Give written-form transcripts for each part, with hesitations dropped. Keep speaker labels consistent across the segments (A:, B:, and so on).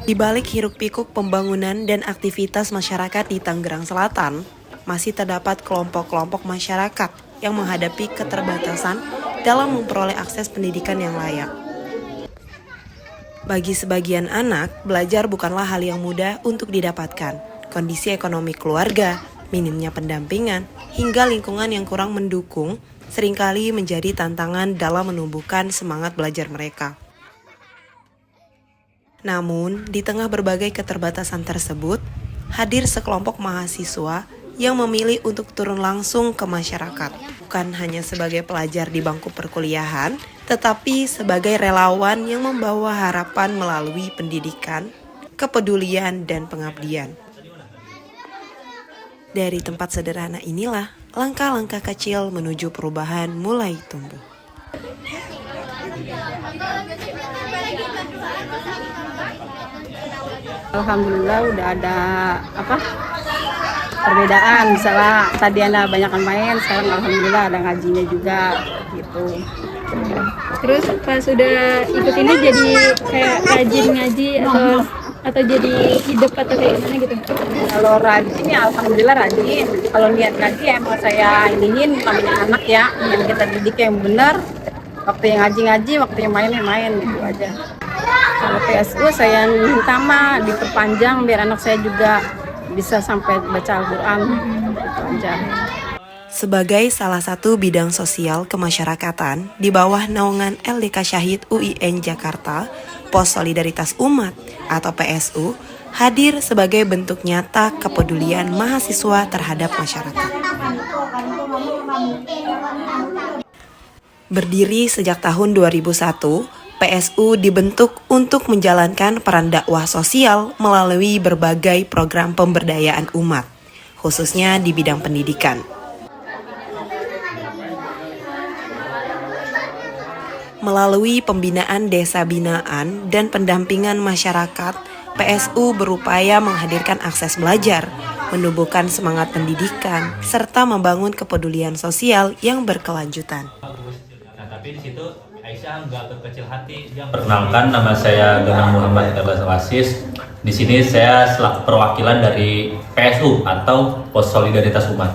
A: Di balik hiruk-pikuk pembangunan dan aktivitas masyarakat di Tangerang Selatan, masih terdapat kelompok-kelompok masyarakat yang menghadapi keterbatasan dalam memperoleh akses pendidikan yang layak. Bagi sebagian anak, belajar bukanlah hal yang mudah untuk didapatkan. Kondisi ekonomi keluarga, minimnya pendampingan, hingga lingkungan yang kurang mendukung seringkali menjadi tantangan dalam menumbuhkan semangat belajar mereka. Namun, di tengah berbagai keterbatasan tersebut, hadir sekelompok mahasiswa yang memilih untuk turun langsung ke masyarakat. Bukan hanya sebagai pelajar di bangku perkuliahan, tetapi sebagai relawan yang membawa harapan melalui pendidikan, kepedulian, dan pengabdian. Dari tempat sederhana inilah, langkah-langkah kecil menuju perubahan mulai tumbuh.
B: Alhamdulillah udah ada perbedaan, misalnya tadi anak banyak main, sekarang alhamdulillah ada ngajinya juga gitu.
C: Terus pas sudah ikut ini jadi kayak rajin ngaji atau jadi hidup atau kayak gimana gitu?
B: Kalau rajin ya alhamdulillah rajin. Kalau niat ngaji emang saya ingin namanya anak ya, yang kita didik yang benar. Waktu yang ngaji-ngaji, waktu yang main gitu aja. Kalau PSU saya minta diperpanjang biar anak saya juga bisa sampai baca Al-Quran gitu aja.
A: Sebagai salah satu bidang sosial kemasyarakatan di bawah naungan LDK Syahid UIN Jakarta, Pos Solidaritas Umat atau PSU hadir sebagai bentuk nyata kepedulian mahasiswa terhadap masyarakat. Berdiri sejak tahun 2001, PSU dibentuk untuk menjalankan peran dakwah sosial melalui berbagai program pemberdayaan umat, khususnya di bidang pendidikan. Melalui pembinaan desa binaan dan pendampingan masyarakat, PSU berupaya menghadirkan akses belajar, menumbuhkan semangat pendidikan, serta membangun kepedulian sosial yang berkelanjutan.
D: Nah, tapi di situ Aisyah nggak berkecil hati. Perkenalkan, nama saya Ganang Muhammad Wasis. Di sini saya selaku perwakilan dari PSU atau Pos Solidaritas Umat.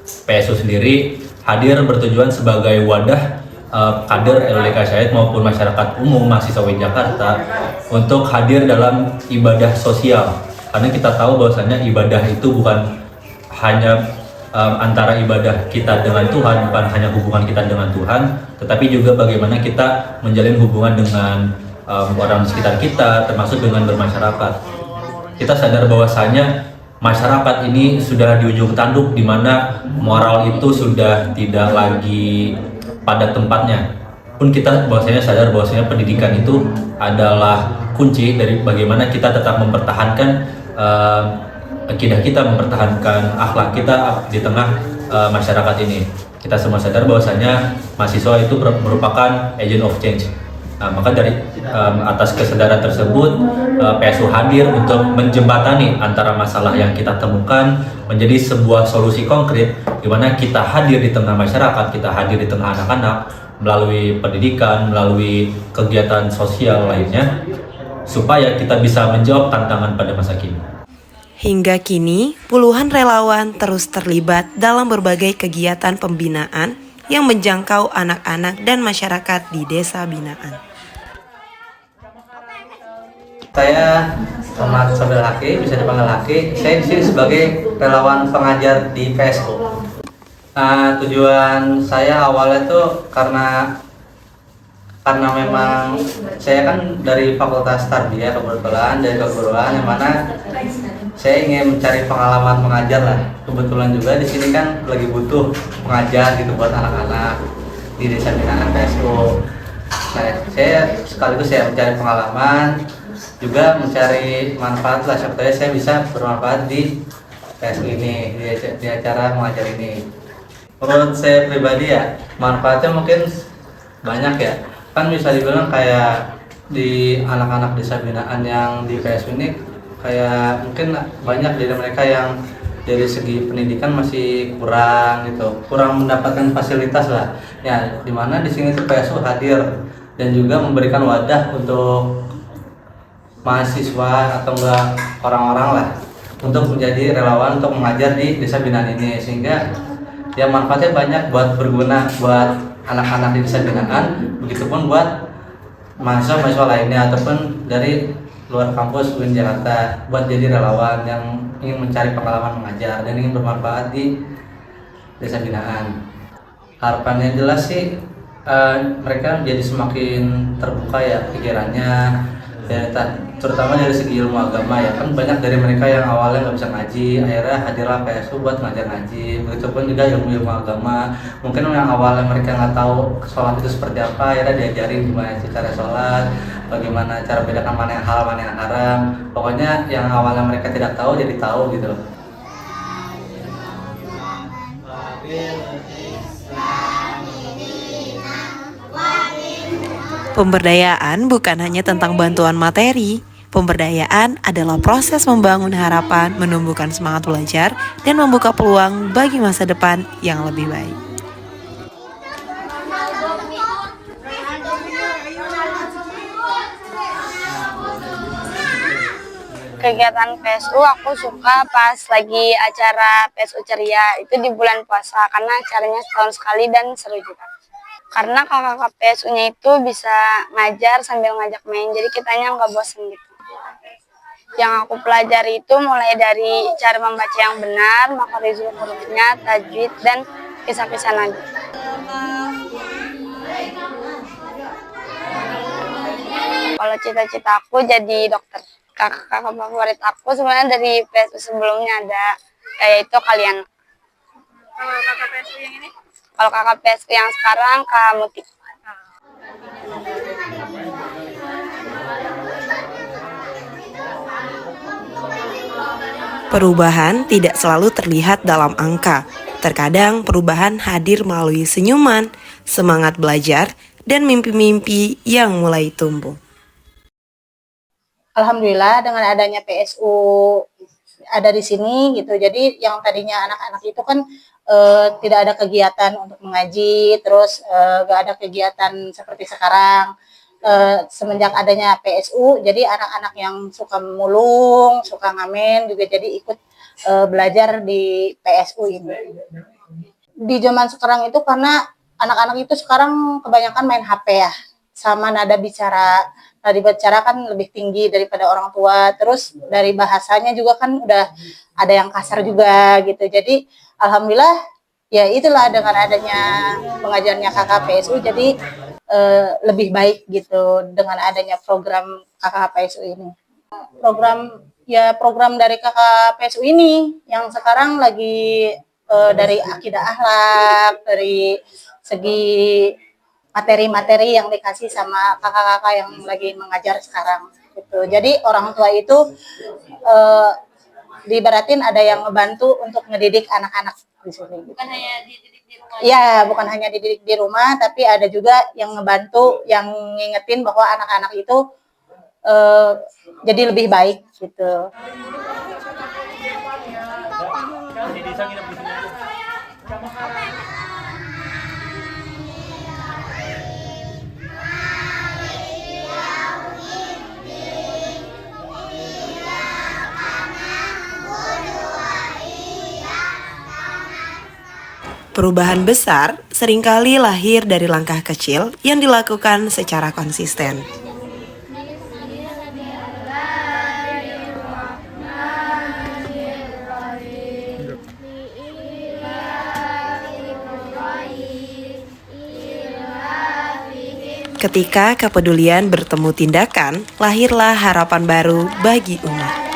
D: PSU sendiri hadir bertujuan sebagai wadah kader LDK Syahid maupun masyarakat umum mahasiswa Jakarta untuk hadir dalam ibadah sosial. Karena kita tahu bahwasanya ibadah itu bukan hanya antara ibadah kita dengan Tuhan, bukan hanya hubungan kita dengan Tuhan, tetapi juga bagaimana kita menjalin hubungan dengan orang sekitar kita, termasuk dengan bermasyarakat. Kita sadar bahwasanya masyarakat ini sudah di ujung tanduk, di mana moral itu sudah tidak lagi pada tempatnya. Pun kita bahwasanya sadar bahwasanya pendidikan itu adalah kunci dari bagaimana kita tetap mempertahankan akidah kita, mempertahankan akhlak kita di tengah masyarakat ini. Kita semua sadar bahwasanya mahasiswa itu merupakan agent of change. Nah, maka dari atas kesadaran tersebut, PSU hadir untuk menjembatani antara masalah yang kita temukan menjadi sebuah solusi konkret, di mana kita hadir di tengah masyarakat, kita hadir di tengah anak-anak melalui pendidikan, melalui kegiatan sosial lainnya, supaya kita bisa menjawab tantangan pada masa kini.
A: Hingga kini, puluhan relawan terus terlibat dalam berbagai kegiatan pembinaan yang menjangkau anak-anak dan masyarakat di desa binaan.
E: Saya Muhammad Sabil Haki, bisa dipanggil Haki. Saya di sini sebagai relawan pengajar di PSU. Nah, tujuan saya awalnya tuh karena memang saya kan dari Fakultas Tarbiyah kebetulan, dari keguruan yang mana saya ingin mencari pengalaman mengajar lah. Kebetulan juga di sini kan lagi butuh pengajar gitu buat anak-anak di desa binaan PSU. Nah, saya sekaligus saya mencari pengalaman, juga mencari manfaat lah, supaya saya bisa bermanfaat di PSU ini, di acara mengajar ini. Menurut saya pribadi ya, manfaatnya mungkin banyak ya. Kan bisa dibilang kayak di anak-anak desa binaan yang di PSU ini, kayak mungkin banyak dari mereka yang dari segi pendidikan masih kurang gitu, kurang mendapatkan fasilitas lah. Ya, dimana di sini tuh PSU hadir dan juga memberikan wadah untuk mahasiswa atau enggak orang-orang lah untuk menjadi relawan untuk mengajar di desa binaan ini, sehingga ya manfaatnya banyak buat berguna buat anak-anak di desa binaan, begitupun buat mahasiswa-mahasiswa lainnya ataupun dari luar kampus UIN Jakarta buat jadi relawan yang ingin mencari pengalaman mengajar dan ingin bermanfaat di desa binaan. Harapannya jelas sih mereka jadi semakin terbuka ya pikirannya, ya, terutama dari segi ilmu agama ya, kan banyak dari mereka yang awalnya nggak bisa ngaji, akhirnya hadirlah PSU buat ngajar ngaji. Begitupun juga ilmu agama, mungkin yang awalnya mereka nggak tahu sholat itu seperti apa, akhirnya diajarin gimana cara sholat, bagaimana cara bedakan mana yang halal mana yang haram. Pokoknya yang awalnya mereka tidak tahu jadi tahu gitu.
A: Pemberdayaan bukan hanya tentang bantuan materi. Pemberdayaan adalah proses membangun harapan, menumbuhkan semangat belajar, dan membuka peluang bagi masa depan yang lebih baik.
F: Kegiatan PSU aku suka pas lagi acara PSU Ceria, itu di bulan puasa karena acaranya setahun sekali dan seru juga. Karena kakak PSU-nya itu bisa ngajar sambil ngajak main, jadi kitanya nggak bosen gitu. Yang aku pelajari itu mulai dari cara membaca yang benar, makhorijul hurufnya, tajwid, dan kisah-kisah Nabi. Kalau cita-cita aku jadi dokter. Kakak favorit aku sebenarnya dari PSU sebelumnya ada, yaitu kalian.
B: Kalau kakak PSU yang ini?
F: Kalau kakak PSU yang sekarang Kak Muti.
A: Perubahan tidak selalu terlihat dalam angka. Terkadang perubahan hadir melalui senyuman, semangat belajar, dan mimpi-mimpi yang mulai tumbuh.
G: Alhamdulillah dengan adanya PSU ada di sini gitu. Jadi yang tadinya anak-anak itu kan tidak ada kegiatan untuk mengaji, terus gak ada kegiatan seperti sekarang. Semenjak adanya PSU, jadi anak-anak yang suka mulung, suka ngamen juga jadi ikut belajar di PSU ini. Di zaman sekarang itu karena anak-anak itu sekarang kebanyakan main HP ya, sama nada bicara kan lebih tinggi daripada orang tua, terus dari bahasanya juga kan udah ada yang kasar juga gitu. Jadi alhamdulillah ya itulah dengan adanya pengajarnya kakak PSU jadi lebih baik gitu dengan adanya program kakak PSU ini. Program dari kakak PSU ini yang sekarang lagi dari akidah akhlak, dari segi materi-materi yang dikasih sama kakak-kakak yang lagi mengajar sekarang gitu. Jadi orang tua itu diibaratin ada yang ngebantu untuk ngedidik anak-anak di sini. Bukan hanya dididik di rumah. Iya, bukan hanya dididik di rumah, tapi ada juga yang ngebantu, yang ngingetin bahwa anak-anak itu jadi lebih baik gitu.
A: Perubahan besar seringkali lahir dari langkah kecil yang dilakukan secara konsisten. Ketika kepedulian bertemu tindakan, lahirlah harapan baru bagi umat.